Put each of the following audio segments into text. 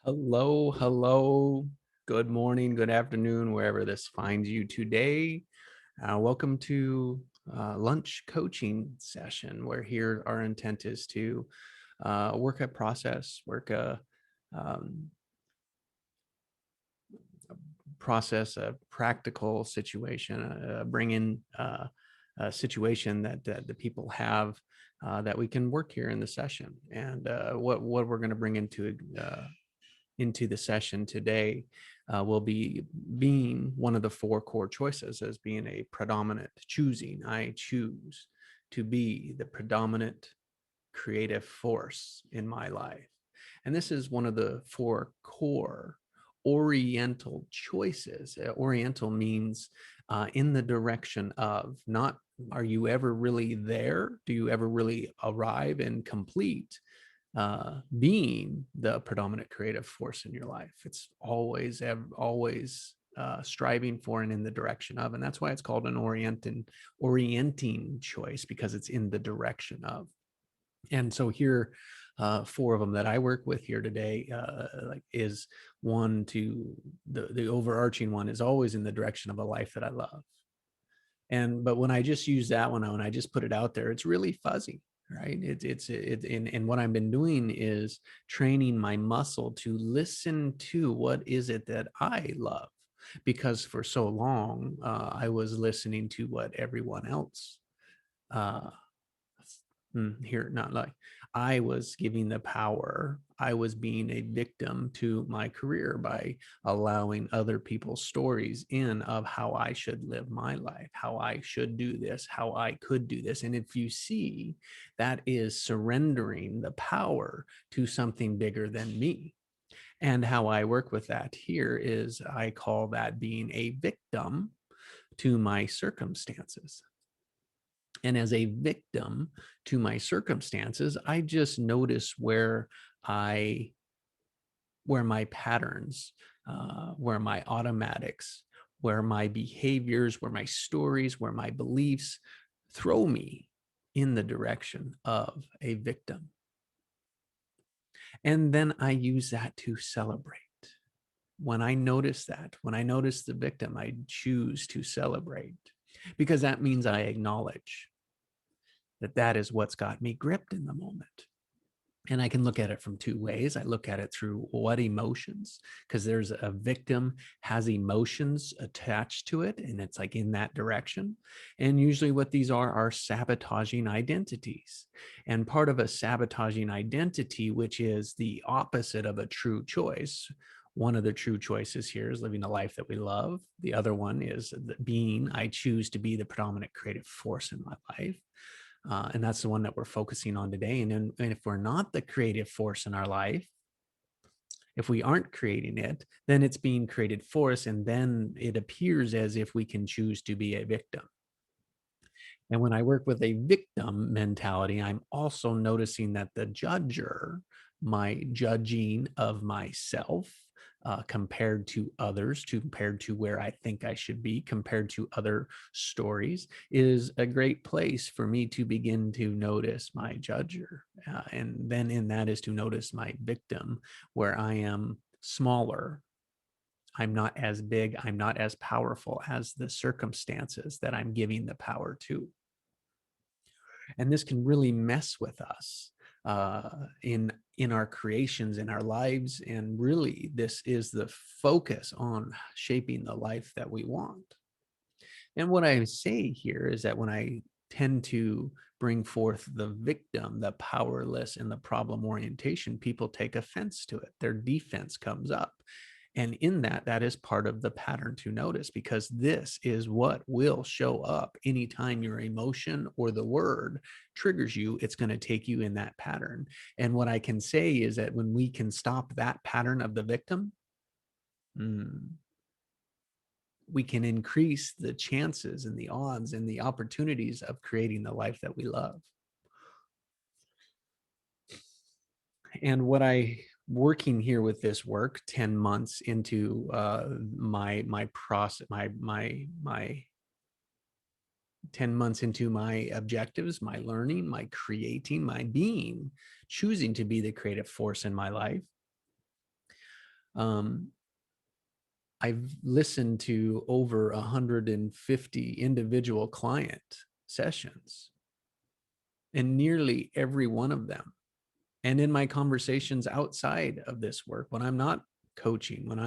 Hello, hello. Good morning, good afternoon, wherever this finds you today. Welcome to lunch coaching session, where here our intent is to work a process, um, a practical situation, bring in a situation that the people have that we can work here in the session. And what we're going to bring into the session today will be being one of the four core choices as being a predominant choosing. I choose to be the predominant creative force in my life. And this is one of the four core oriental choices. Oriental means in the direction of, not are you ever really there? Do you ever really arrive and complete being the predominant creative force in your life? It's always striving for and in the direction of, and that's why it's called an orienting choice, because it's in the direction of. And so here, four of them that I work with here today, is one to the overarching one is always in the direction of a life that I love. But when I just use that one, when I just put it out there, it's really fuzzy, right? And what I've been doing is training my muscle to listen to what is it that I love, because for so long I was listening to what everyone else uh, here, not like I was giving the power. I was being a victim to my career by allowing other people's stories in of how I should live my life, how I should do this, how I could do this. And if you see, that is surrendering the power to something bigger than me. And how I work with that here is I call that being a victim to my circumstances. And as a victim to my circumstances, I just notice I, where my patterns, where my automatics, where my behaviors, where my stories, where my beliefs throw me in the direction of a victim. And then I use that to celebrate. When I notice that, when I notice the victim, I choose to celebrate, because that means I acknowledge that is what's got me gripped in the moment. And I can look at it from two ways. I look at it through what emotions, because there's a victim has emotions attached to it, and it's like in that direction. And usually what these are sabotaging identities. And part of a sabotaging identity, which is the opposite of a true choice. One of the true choices here is living a life that we love. The other one is I choose to be the predominant creative force in my life. And that's the one that we're focusing on today. And if we're not the creative force in our life, if we aren't creating it, then it's being created for us. And then it appears as if we can choose to be a victim. And when I work with a victim mentality, I'm also noticing that the judger, my judging of myself, compared to others, compared to where I think I should be, compared to other stories, is a great place for me to begin to notice my judger. And then in that is to notice my victim, where I am smaller. I'm not as big, I'm not as powerful as the circumstances that I'm giving the power to. And this can really mess with us in our creations, in our lives. And really, this is the focus on shaping the life that we want. And what I say here is that when I tend to bring forth the victim, the powerless, and the problem orientation, people take offense to it. Their defense comes up. And in that is part of the pattern to notice, because this is what will show up anytime your emotion or the word triggers you. It's going to take you in that pattern. And what I can say is that when we can stop that pattern of the victim, we can increase the chances and the odds and the opportunities of creating the life that we love. And what I working here with this work 10 months into my process, my 10 months into my objectives, my learning, my creating, my being, choosing to be the creative force in my life. Um, I've listened to over 150 individual client sessions, and nearly every one of them, and in my conversations outside of this work, when I'm not coaching, when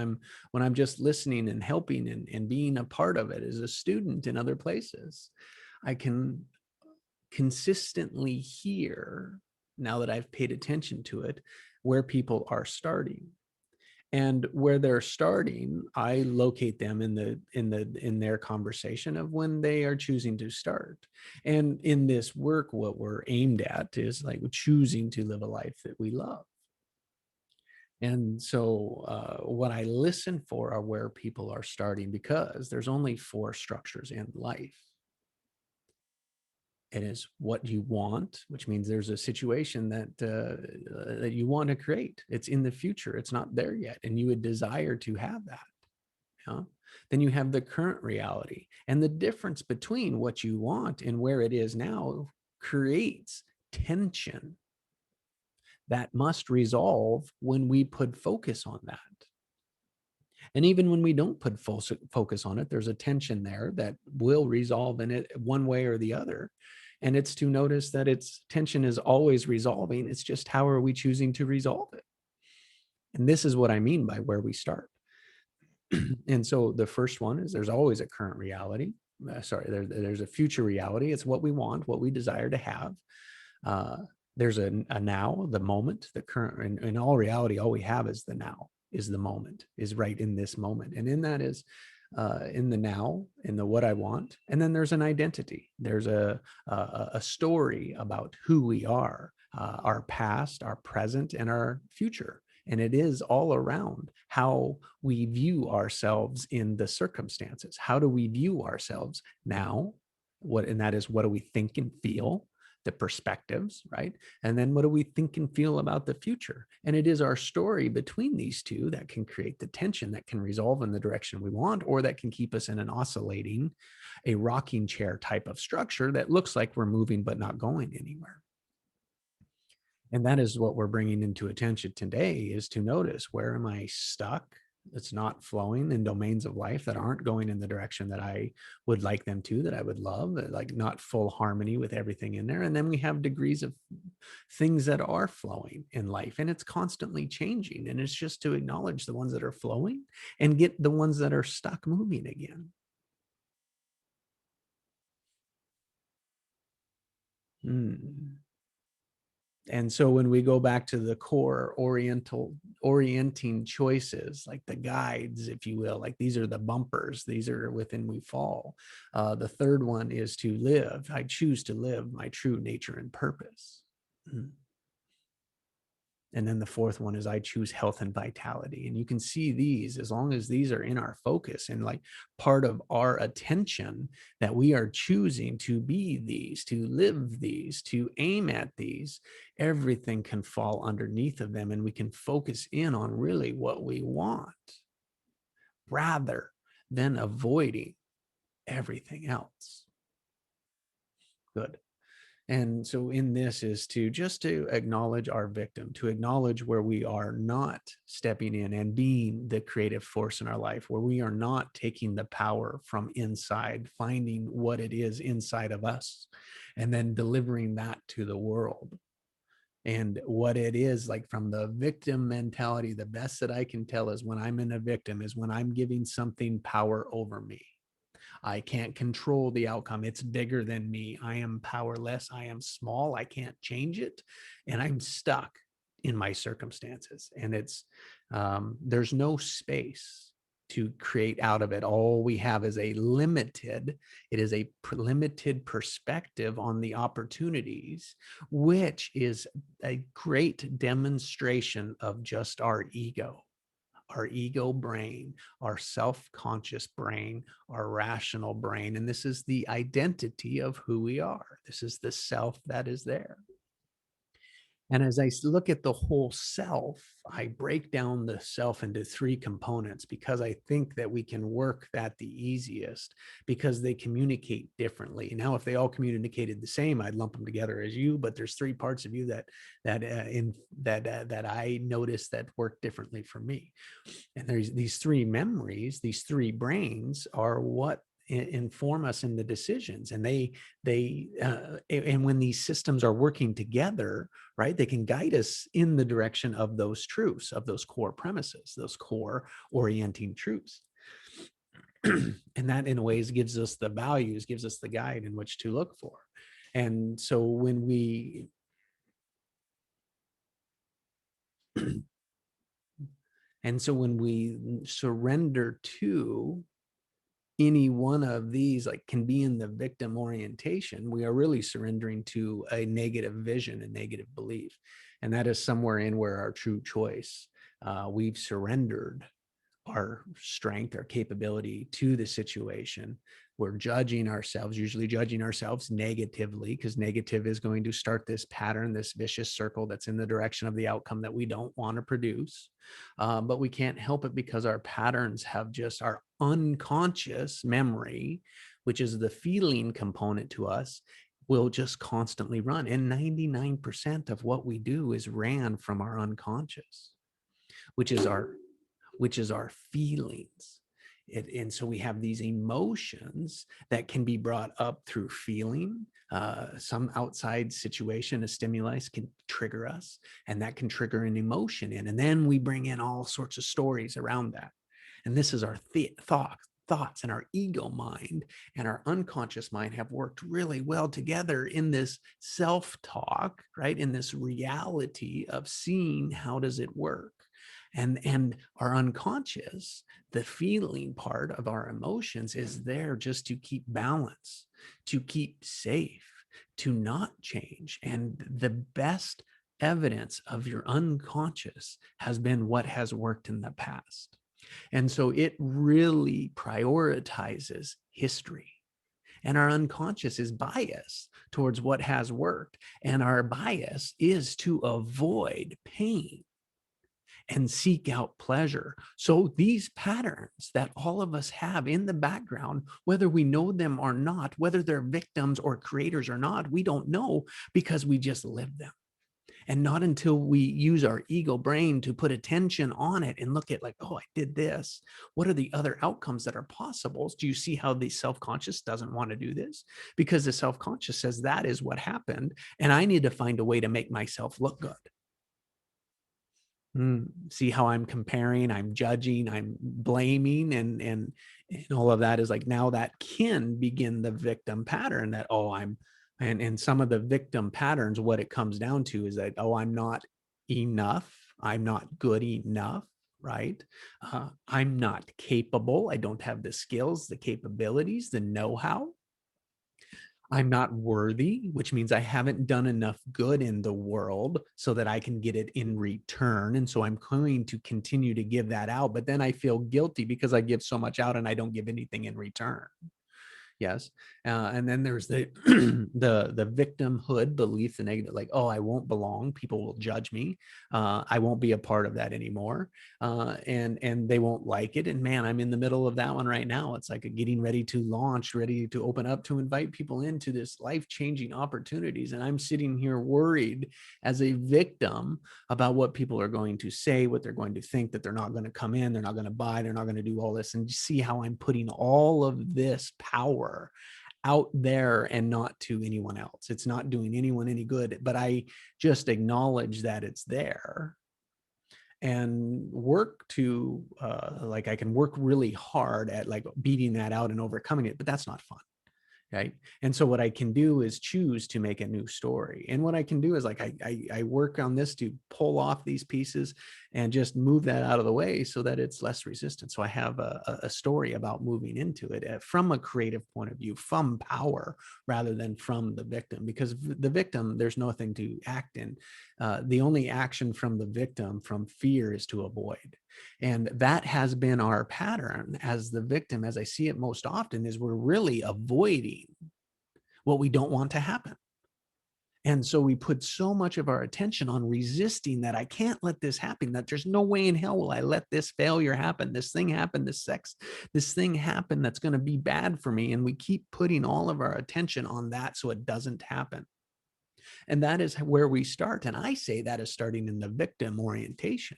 I'm just listening and helping and being a part of it as a student in other places, I can consistently hear, now that I've paid attention to it, where people are starting. And where they're starting, I locate them in their conversation of when they are choosing to start. And in this work, what we're aimed at is like choosing to live a life that we love. And so what I listen for are where people are starting, because there's only four structures in life. It is what you want, which means there's a situation that you want to create. It's in the future. It's not there yet, and you would desire to have that. Yeah. Then you have the current reality, and the difference between what you want and where it is now creates tension that must resolve when we put focus on that. And even when we don't put full focus on it, there's a tension there that will resolve in it one way or the other. And it's to notice that its tension is always resolving. It's just how are we choosing to resolve it? And this is what I mean by where we start. And so the first one is there's always a current reality. There's a future reality. It's what we want, what we desire to have. Uh, there's a now, the moment, the current. In all reality, all we have is the now, is the moment, is right in this moment. And in that is in the now, in the what I want. And then there's an identity. There's a story about who we are, our past, our present, and our future. And it is all around how we view ourselves in the circumstances. How do we view ourselves now? And that is, what do we think and feel? The perspectives, right? And then what do we think and feel about the future? And it is our story between these two that can create the tension that can resolve in the direction we want, or that can keep us in an oscillating, a rocking chair type of structure that looks like we're moving but not going anywhere. And that is what we're bringing into attention today, is to notice, where am I stuck? It's not flowing in domains of life that aren't going in the direction that I would like them to, that I would love, like not full harmony with everything in there. And then we have degrees of things that are flowing in life, and it's constantly changing. And it's just to acknowledge the ones that are flowing and get the ones that are stuck moving again. Hmm. And so when we go back to the core orienting choices, like the guides, if you will, like these are the bumpers, these are within we fall. The third one is to live. I choose to live my true nature and purpose. Mm. And then the fourth one is I choose health and vitality. And you can see these, as long as these are in our focus and like part of our attention, that we are choosing to be these, to live these, to aim at these, everything can fall underneath of them. And we can focus in on really what we want rather than avoiding everything else. Good. And so in this is to just to acknowledge our victim, to acknowledge where we are not stepping in and being the creative force in our life, where we are not taking the power from inside, finding what it is inside of us, and then delivering that to the world. And what it is, like from the victim mentality, the best that I can tell is when I'm in a victim is when I'm giving something power over me. I can't control the outcome. It's bigger than me. I am powerless. I am small. I can't change it. And I'm stuck in my circumstances. And there's no space to create out of it. All we have is limited perspective on the opportunities, which is a great demonstration of just our ego brain, our self-conscious brain, our rational brain. And this is the identity of who we are. This is the self that is there. And as I look at the whole self, I break down the self into three components because I think that we can work that the easiest because they communicate differently. Now, if they all communicated the same, I'd lump them together as you. But there's three parts of you that I notice that work differently for me. And there's these three memories, these three brains are what inform us in the decisions, and and when these systems are working together, right, they can guide us in the direction of those truths, of those core premises, those core orienting truths. And that in ways gives us the values, gives us the guide in which to look for. And so when we surrender to any one of these, like, can be in the victim orientation, we are really surrendering to a negative vision, a negative belief. And that is somewhere in where our true choice, we've surrendered our strength, our capability to the situation. We're judging ourselves, usually judging ourselves negatively, because negative is going to start this pattern, this vicious circle that's in the direction of the outcome that we don't want to produce. But we can't help it because our patterns have just our unconscious memory, which is the feeling component to us, will just constantly run. And 99% of what we do is ran from our unconscious, which is our feelings. And so we have these emotions that can be brought up through feeling. Some outside situation, a stimulus can trigger us, and that can trigger an emotion in. And then we bring in all sorts of stories around that. And this is our thoughts, and our ego mind and our unconscious mind have worked really well together in this self-talk, right? In this reality of seeing how does it work. And our unconscious, the feeling part of our emotions, is there just to keep balance, to keep safe, to not change. And the best evidence of your unconscious has been what has worked in the past. And so it really prioritizes history. And our unconscious is biased towards what has worked. And our bias is to avoid pain and seek out pleasure. So these patterns that all of us have in the background, whether we know them or not, whether they're victims or creators or not, we don't know because we just live them. And not until we use our ego brain to put attention on it and look at, like, oh, I did this. What are the other outcomes that are possible? Do you see how the self-conscious doesn't want to do this? Because the self-conscious says that is what happened, and I need to find a way to make myself look good. See how I'm comparing, I'm judging, I'm blaming, and all of that is like, now that can begin the victim pattern that, oh, and some of the victim patterns, what it comes down to is that, oh, I'm not enough, I'm not good enough, right? I'm not capable, I don't have the skills, the capabilities, the know-how. I'm not worthy, which means I haven't done enough good in the world so that I can get it in return. And so I'm going to continue to give that out. But then I feel guilty because I give so much out and I don't give anything in return. Yes. And then there's the the victimhood belief, the negative, like, oh, I won't belong. People will judge me. I won't be a part of that anymore. And they won't like it. And man, I'm in the middle of that one right now. It's like getting ready to launch, ready to open up, to invite people into this life-changing opportunities. And I'm sitting here worried as a victim about what people are going to say, what they're going to think, that they're not going to come in, they're not going to buy, they're not going to do all this. And you see how I'm putting all of this power out there and not to anyone else. It's not doing anyone any good, but I just acknowledge that it's there and work to, like, I can work really hard at, like, beating that out and overcoming it, but that's not fun. Right. And so what I can do is choose to make a new story. And what I can do is, like, I work on this to pull off these pieces and just move that out of the way so that it's less resistant. So I have a story about moving into it from a creative point of view, from power rather than from the victim, because the victim, there's nothing to act in. The only action from the victim, from fear, is to avoid. And that has been our pattern as the victim, as I see it most often, is we're really avoiding what we don't want to happen. And so we put so much of our attention on resisting that I can't let this happen, that there's no way in hell will I let this failure happen, this thing happen, this thing happen that's going to be bad for me. And we keep putting all of our attention on that so it doesn't happen. And that is where we start. And I say that is starting in the victim orientation,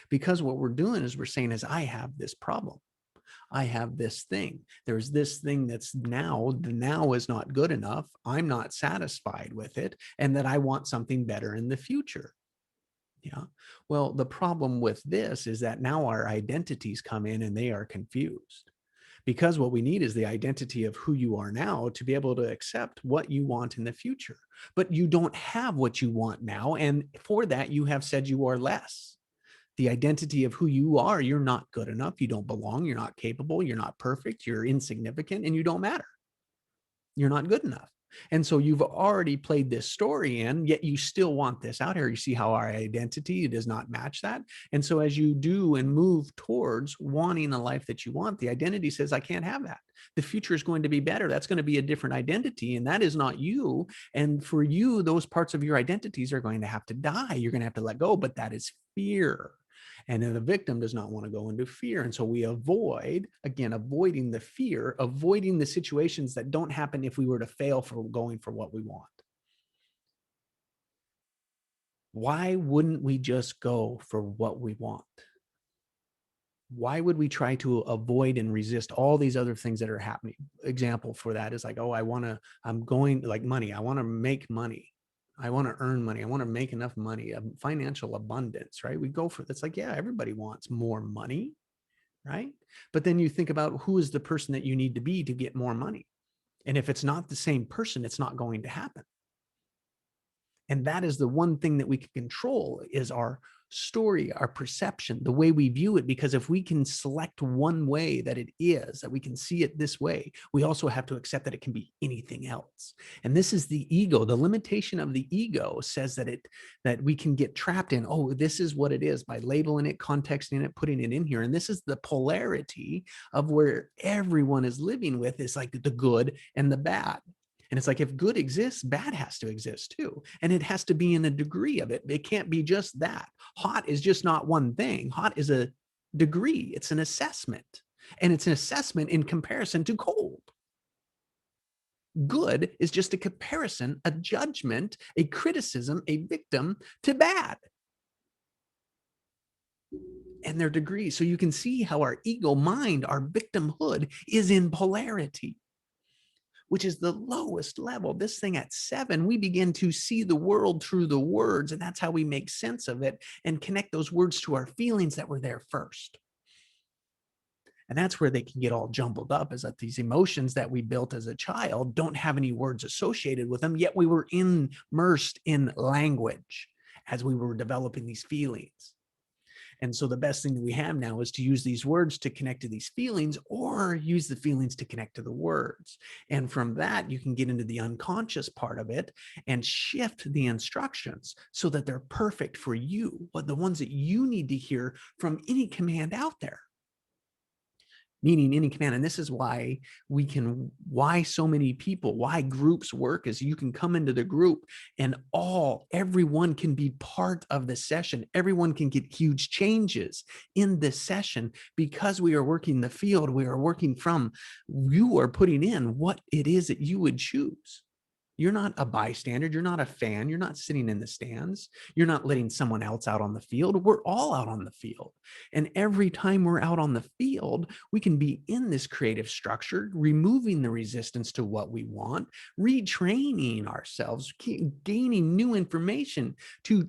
because what we're doing is we're saying is I have this problem. I have this thing. There's this thing that's now, the now is not good enough. I'm not satisfied with it, and that I want something better in the future. Yeah. Well, the problem with this is that now our identities come in and they are confused, because what we need is the identity of who you are now to be able to accept what you want in the future. But you don't have what you want now. And for that, you have said you are less. The identity of who you are, you're not good enough, you don't belong, you're not capable, you're not perfect, you're insignificant, and you don't matter. You're not good enough. And so you've already played this story in, yet you still want this out here. You see how our identity does not match that. And so as you do and move towards wanting the life that you want, the identity says, I can't have that. The future is going to be better. That's going to be a different identity. And that is not you. And for you, those parts of your identities are going to have to die. You're going to have to let go, but that is fear. And then the victim does not want to go into fear. And so we avoid, again, avoiding the fear, avoiding the situations that don't happen if we were to fail for going for what we want. Why wouldn't we just go for what we want? Why would we try to avoid and resist all these other things that are happening? Example for that is like, oh, I'm going like money. I want to make money. I want to earn money. I want to make enough money, financial abundance, right? We go for that's like, yeah, everybody wants more money, right? But then you think about who is the person that you need to be to get more money. And if it's not the same person, it's not going to happen. And that is the one thing that we can control is our story, our perception, the way we view it. Because if we can select one way that it is, that we can see it this way, we also have to accept that it can be anything else. And this is the ego. The limitation of the ego says that we can get trapped in, oh, this is what it is, by labeling it, contexting it, putting it in here. And this is the polarity of where everyone is living with, is like the good and the bad. And it's like, if good exists, bad has to exist too. And it has to be in a degree of it. It can't be just that. Hot is just not one thing. Hot is a degree. It's an assessment. And it's an assessment in comparison to cold. Good is just a comparison, a judgment, a criticism, a victim to bad. And their degrees. So you can see how our ego mind, our victimhood, is in polarity, which is the lowest level. This thing at 7, we begin to see the world through the words, and that's how we make sense of it and connect those words to our feelings that were there first. And that's where they can get all jumbled up, is that these emotions that we built as a child don't have any words associated with them, yet we were immersed in language as we were developing these feelings. And so the best thing that we have now is to use these words to connect to these feelings, or use the feelings to connect to the words. And from that, you can get into the unconscious part of it and shift the instructions so that they're perfect for you, but the ones that you need to hear from any command out there. Meaning any command. And this is why why so many people, why groups work, is you can come into the group and everyone can be part of the session. Everyone can get huge changes in this session, because we are working the field. We are working from, you are putting in what it is that you would choose. You're not a bystander. You're not a fan. You're not sitting in the stands. You're not letting someone else out on the field. We're all out on the field. And every time we're out on the field, we can be in this creative structure, removing the resistance to what we want, retraining ourselves, gaining new information to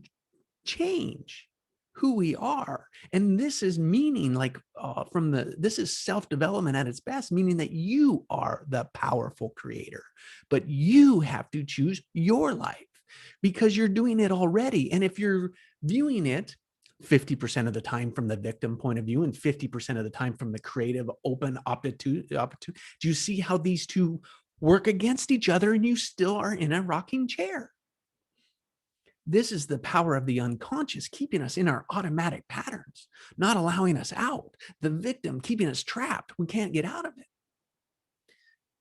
change who we are. And this is meaning like this is self-development at its best, meaning that you are the powerful creator, but you have to choose your life, because you're doing it already. And if you're viewing it 50% of the time from the victim point of view and 50% of the time from the creative, open, opportunity, do you see how these two work against each other, and you still are in a rocking chair? This is the power of the unconscious, keeping us in our automatic patterns, not allowing us out. The victim keeping us trapped. We can't get out of it.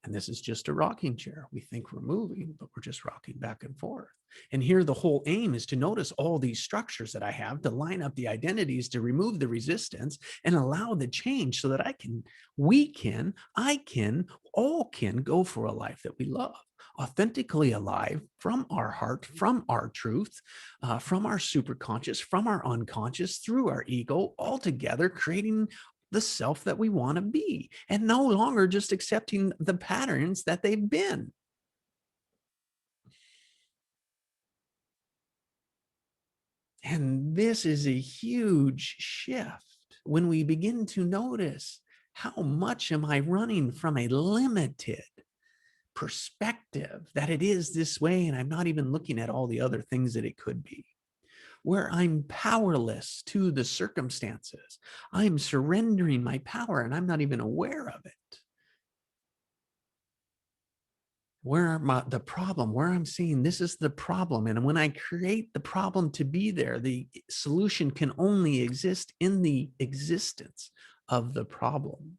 And this is just a rocking chair. We think we're moving, but we're just rocking back and forth. And here the whole aim is to notice all these structures that I have, to line up the identities, to remove the resistance and allow the change so that we can, I can, all can go for a life that we love, authentically alive from our heart, from our truth, from our superconscious, from our unconscious, through our ego, all together, creating the self that we want to be, and no longer just accepting the patterns that they've been. And this is a huge shift when we begin to notice, how much am I running from a limited perspective that it is this way, and I'm not even looking at all the other things that it could be, where I'm powerless to the circumstances. I'm surrendering my power and I'm not even aware of it. The problem, where I'm seeing this is the problem. And when I create the problem to be there, the solution can only exist in the existence of the problem.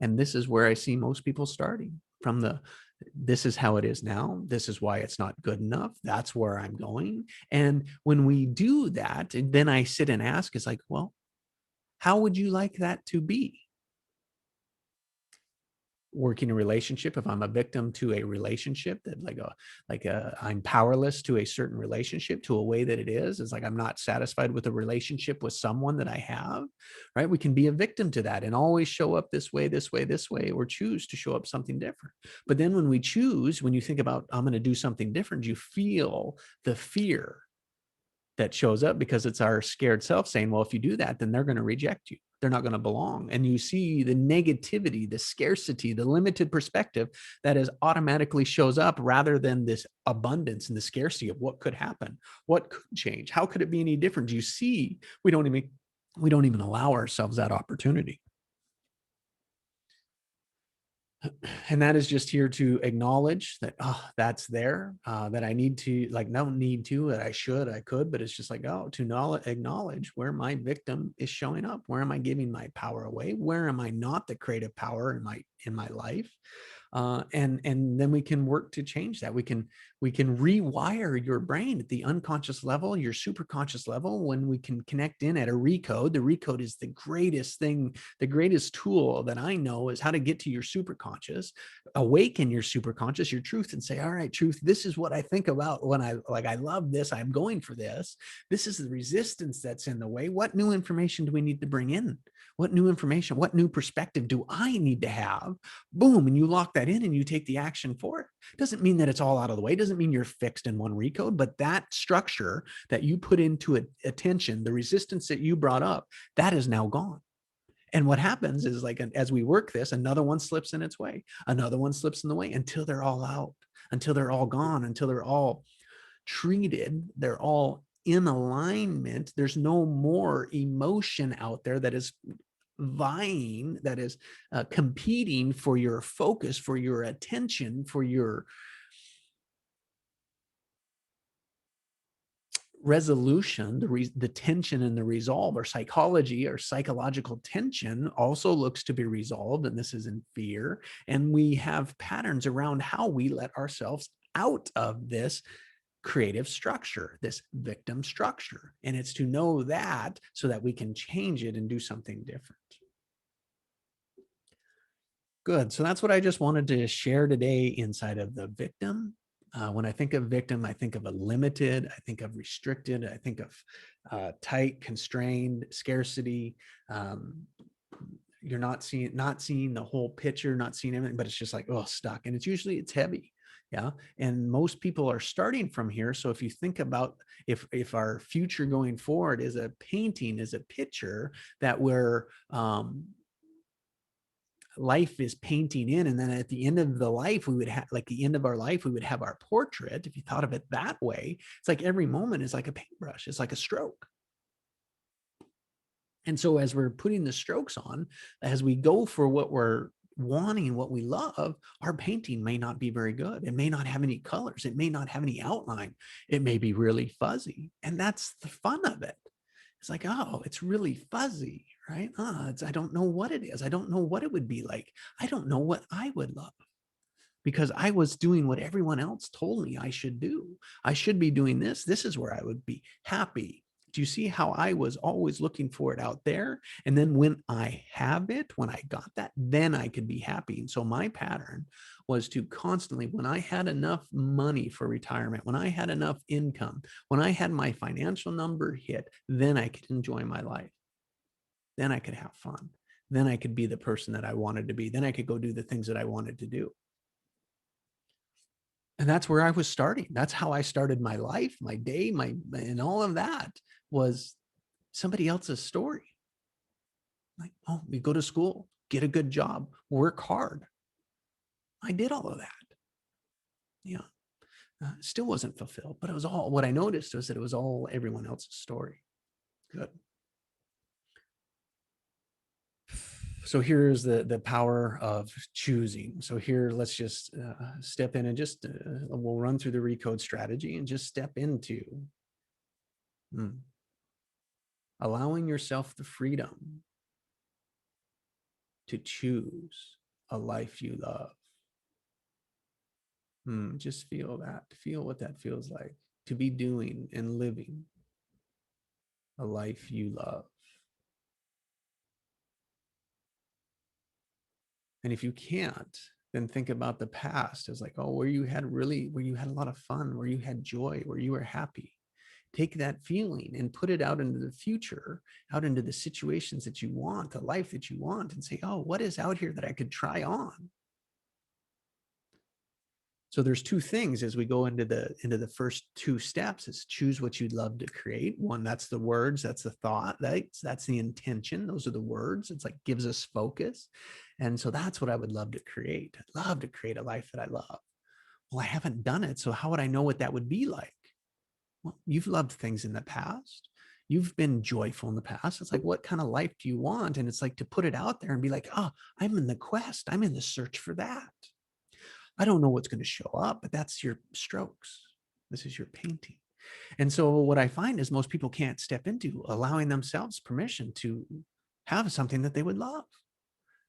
And this is where I see most people starting from this is how it is now. This is why it's not good enough. That's where I'm going. And when we do that, and then I sit and ask, it's like, well, how would you like that to be? Working a relationship, if I'm a victim to a relationship, that I'm powerless to a certain relationship, to a way that it is, it's like I'm not satisfied with a relationship with someone that I have, right? We can be a victim to that and always show up this way, this way, this way, or choose to show up something different. But then when we choose, when you think about, I'm going to do something different, you feel the fear that shows up, because it's our scared self saying, well, if you do that, then they're going to reject you. They're not going to belong. And you see the negativity, the scarcity, the limited perspective that is automatically shows up, rather than this abundance and the scarcity of what could happen, what could change, how could it be any different? You see, we don't even allow ourselves that opportunity. And that is just here to acknowledge that, that's there, that I need to, like, no need to, that I could, but it's just like, to acknowledge where my victim is showing up. Where am I giving my power away? Where am I not the creative power in my life? And then we can work to change that. We can rewire your brain at the unconscious level, your superconscious level. When we can connect in at a recode, the recode is the greatest thing, the greatest tool that I know, is how to get to your superconscious, awaken your superconscious, your truth, and say, all right, truth, this is what I think about when I love this, I'm going for this. This is the resistance that's in the way. What new information do we need to bring in? What new information, what new perspective do I need to have? Boom, and you lock that in and you take the action for it. Doesn't mean that it's all out of the way. Doesn't mean you're fixed in one recode, but that structure that you put into attention, the resistance that you brought up, that is now gone. And what happens is, like, as we work this, another one slips in its way, another one slips in the way, until they're all out, until they're all gone, until they're all treated, they're all in alignment. There's no more emotion out there that is vying, that is competing for your focus, for your attention, for your resolution. The tension and the resolve, or psychology or psychological tension, also looks to be resolved, and this is in fear. And we have patterns around how we let ourselves out of this creative structure, this victim structure. And it's to know that, so that we can change it and do something different. Good. So that's what I just wanted to share today inside of the victim. When I think of victim, I think of a limited, I think of restricted, I think of tight, constrained, scarcity. You're not seeing the whole picture, not seeing everything, but it's just like, stuck. And it's heavy. Yeah. And most people are starting from here. So if you think about, if our future going forward is a painting, is a picture that we're, life is painting in, and then at the end of the life, we would have, like, the end of our life, we would have our portrait. If you thought of it that way, it's like every moment is like a paintbrush, it's like a stroke. And so as we're putting the strokes on, as we go for what we're wanting, what we love, our painting may not be very good. It may not have any colors, it may not have any outline, it may be really fuzzy. And that's the fun of it. It's like, it's really fuzzy, right? I don't know what it is. I don't know what it would be like. I don't know what I would love, because I was doing what everyone else told me I should do. I should be doing this. This is where I would be happy. Do you see how I was always looking for it out there? And then when I have it, when I got that, then I could be happy. And so my pattern was to constantly, when I had enough money for retirement, when I had enough income, when I had my financial number hit, then I could enjoy my life. Then I could have fun. Then I could be the person that I wanted to be. Then I could go do the things that I wanted to do. And that's where I was starting. That's how I started my life, my day, and all of that was somebody else's story. Like, oh, we go to school, get a good job, work hard. I did all of that. Yeah. Still wasn't fulfilled, but it was all, what I noticed was that it was all everyone else's story. Good. So here's the power of choosing. So here, let's just step in and just we'll run through the recode strategy and just step into allowing yourself the freedom to choose a life you love. Just feel that. Feel what that feels like, to be doing and living a life you love. And if you can't, then think about the past as like, oh, where you had a lot of fun, where you had joy, where you were happy. Take that feeling and put it out into the future, out into the situations that you want, the life that you want, and say, oh, what is out here that I could try on? So there's two things as we go into the first two steps. Is choose what you'd love to create. One, that's the words, that's the thought, that's the intention. Those are the words. It's like gives us focus. And so that's what I would love to create. I'd love to create a life that I love. Well, I haven't done it, so how would I know what that would be like? Well, you've loved things in the past. You've been joyful in the past. It's like, what kind of life do you want? And it's like to put it out there and be like, oh, I'm in the quest. I'm in the search for that. I don't know what's going to show up, but that's your strokes. This is your painting. And so what I find is most people can't step into allowing themselves permission to have something that they would love,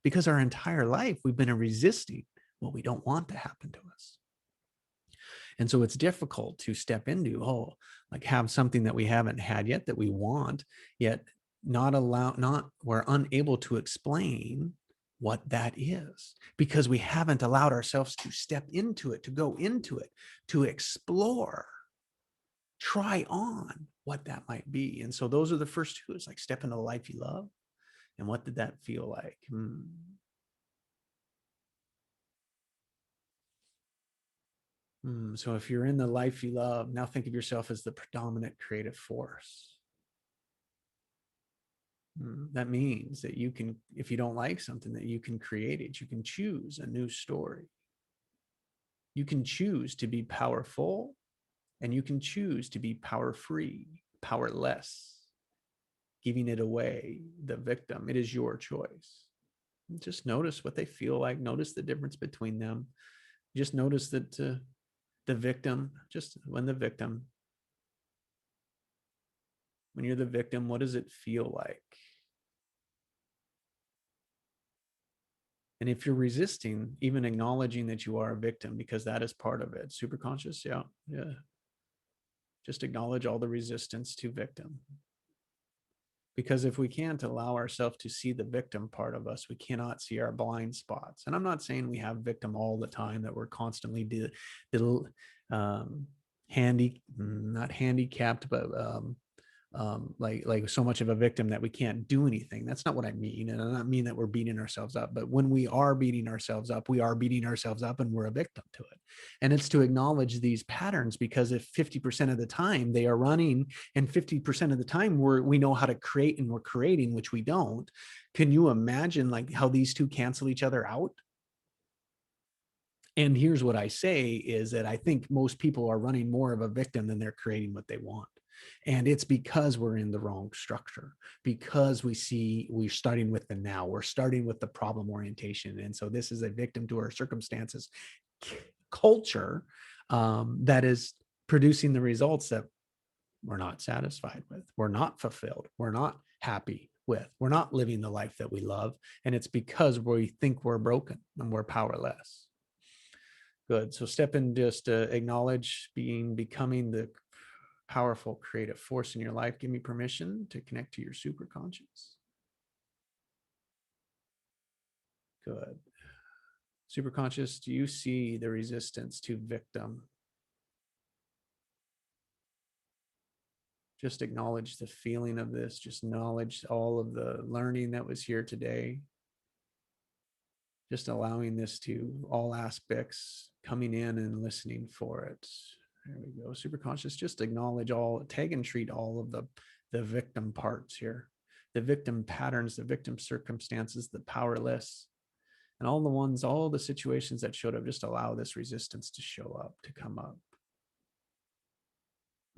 because our entire life we've been resisting what we don't want to happen to us. And so it's difficult to step into, oh, like have something that we haven't had yet that we want, yet we're unable to explain what that is, because we haven't allowed ourselves to step into it, to go into it, to explore, try on what that might be. And so those are the first two. It's like step into the life you love. And what did that feel like? So if you're in the life you love, now think of yourself as the predominant creative force. That means that you can, if you don't like something, that you can create it. You can choose a new story. You can choose to be powerful, and you can choose to be power free, powerless, giving it away, the victim. It is your choice. Just notice what they feel like. Notice the difference between them. Just notice that the victim, just when you're the victim, what does it feel like? And if you're resisting, even acknowledging that you are a victim, because that is part of it, super conscious, yeah. Just acknowledge all the resistance to victim. Because if we can't allow ourselves to see the victim part of us, we cannot see our blind spots. And I'm not saying we have victim all the time, that we're constantly not handicapped, but like so much of a victim that we can't do anything. That's not what I mean. And I don't mean that we're beating ourselves up, but when we are beating ourselves up, we are beating ourselves up and we're a victim to it. And it's to acknowledge these patterns, because if 50% of the time they are running and 50% of the time we know how to create and we're creating, which we don't, can you imagine like how these two cancel each other out? And here's what I say is that I think most people are running more of a victim than they're creating what they want. And it's because we're in the wrong structure, because we're starting with the now, we're starting with the problem orientation. And so this is a victim to our circumstances culture that is producing the results that we're not satisfied with. We're not fulfilled. We're not happy. with. We're not living the life that we love, and it's because we think we're broken and we're powerless. Good. So step in, just acknowledge becoming the powerful creative force in your life. Give me permission to connect to your superconscious. Good. Superconscious, do you see the resistance to victim? Just acknowledge the feeling of this. Just acknowledge all of the learning that was here today. Just allowing this to all aspects, coming in and listening for it. There we go. Superconscious, just acknowledge all, tag and treat all of the victim parts here, the victim patterns, the victim circumstances, the powerless, and all the ones, all the situations that showed up. Just allow this resistance to show up, to come up.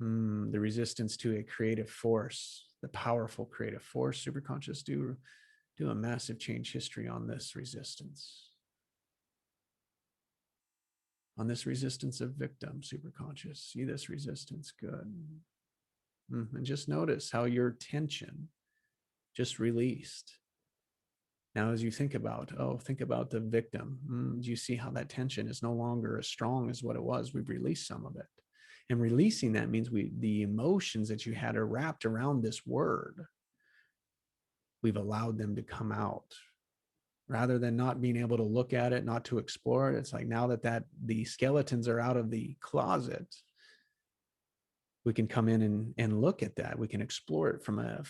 The resistance to a creative force, the powerful creative force. Superconscious, do a massive change history on this resistance. On this resistance of victim. Superconscious, see this resistance. Good. And just notice how your tension just released. Now, as you think about the victim, do you see how that tension is no longer as strong as what it was? We've released some of it. And releasing that means the emotions that you had are wrapped around this word. We've allowed them to come out. Rather than not being able to look at it, not to explore it, it's like now that the skeletons are out of the closet, we can come in and look at that. We can explore it from a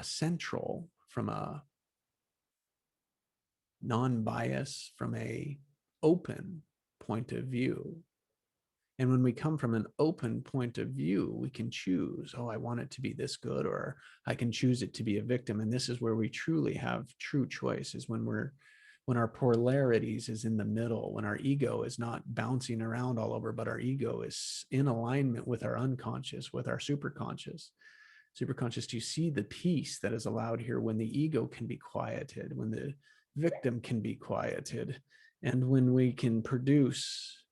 central, from a non-bias, from a open point of view. And when we come from an open point of view, we can choose, I want it to be this good, or I can choose it to be a victim. And this is where we truly have true choice, is when our polarities is in the middle, when our ego is not bouncing around all over, but our ego is in alignment with our unconscious, with our superconscious. Superconscious, do you see the peace that is allowed here when the ego can be quieted, when the victim can be quieted, and when we can produce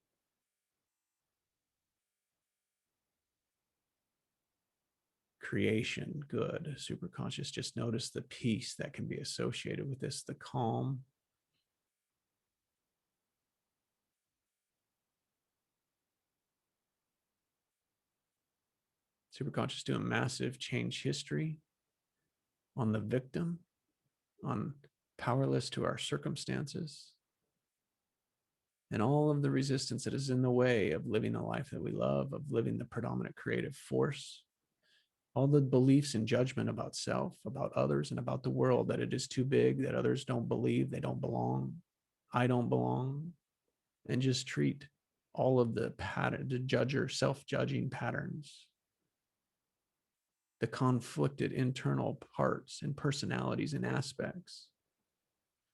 creation? Good. Superconscious, just notice the peace that can be associated with this, the calm. Superconscious doing massive change history on the victim, on powerless to our circumstances, and all of the resistance that is in the way of living a life that we love, of living the predominant creative force, all the beliefs and judgment about self, about others, and about the world, that it is too big, that others don't believe, they don't belong, I don't belong, and just treat all of the pattern, the judger, self-judging patterns, the conflicted internal parts and personalities and aspects,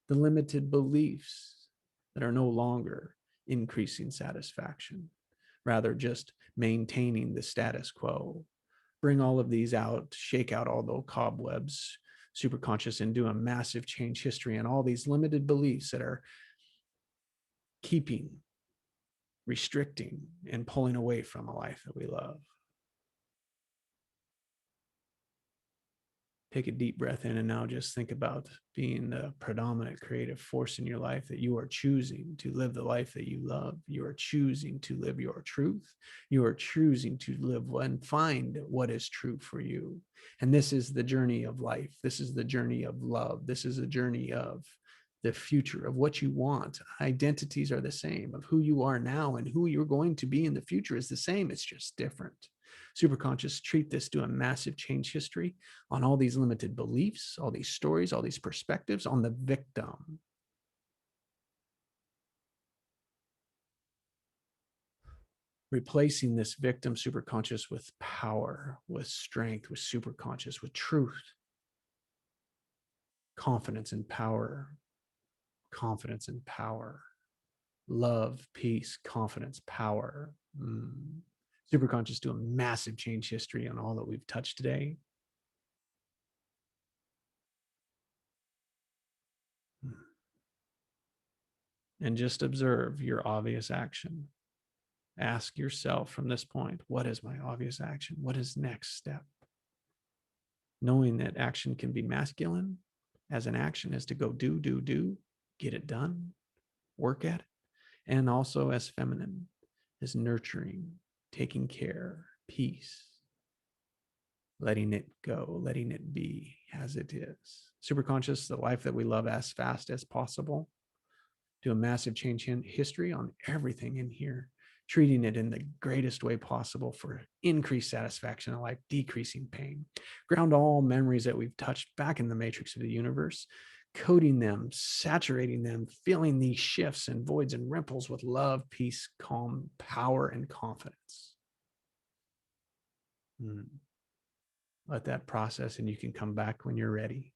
the limited beliefs that are no longer increasing satisfaction, rather just maintaining the status quo. Bring all of these out, shake out all those cobwebs, superconscious, and do a massive change history on all these limited beliefs that are keeping, restricting, and pulling away from a life that we love. Take a deep breath in, and now just think about being the predominant creative force in your life, that you are choosing to live the life that you love. You are choosing to live your truth. You are choosing to live and find what is true for you. And this is the journey of life. This is the journey of love. This is a journey of the future, of what you want. Identities are the same, of who you are now and who you're going to be in the future is the same. It's just different. Superconscious, treat this, do a massive change history on all these limited beliefs, all these stories, all these perspectives on the victim. Replacing this victim superconscious with power, with strength, with superconscious, with truth, confidence and power, love, peace, confidence, power. Superconscious, do a massive change history on all that we've touched today. And just observe your obvious action. Ask yourself from this point, what is my obvious action? What is next step? knowing that action can be masculine as an action is to go do, get it done, work at it. And also as feminine is nurturing, taking care, peace, letting it go, letting it be as it is. Superconscious, the life that we love as fast as possible. Do a massive change in history on everything in here, treating it in the greatest way possible for increased satisfaction in life, decreasing pain. Ground all memories that we've touched back in the matrix of the universe, coding them, saturating them, filling these shifts and voids and ripples with love, peace, calm, power, and confidence. Let that process, and you can come back when you're ready.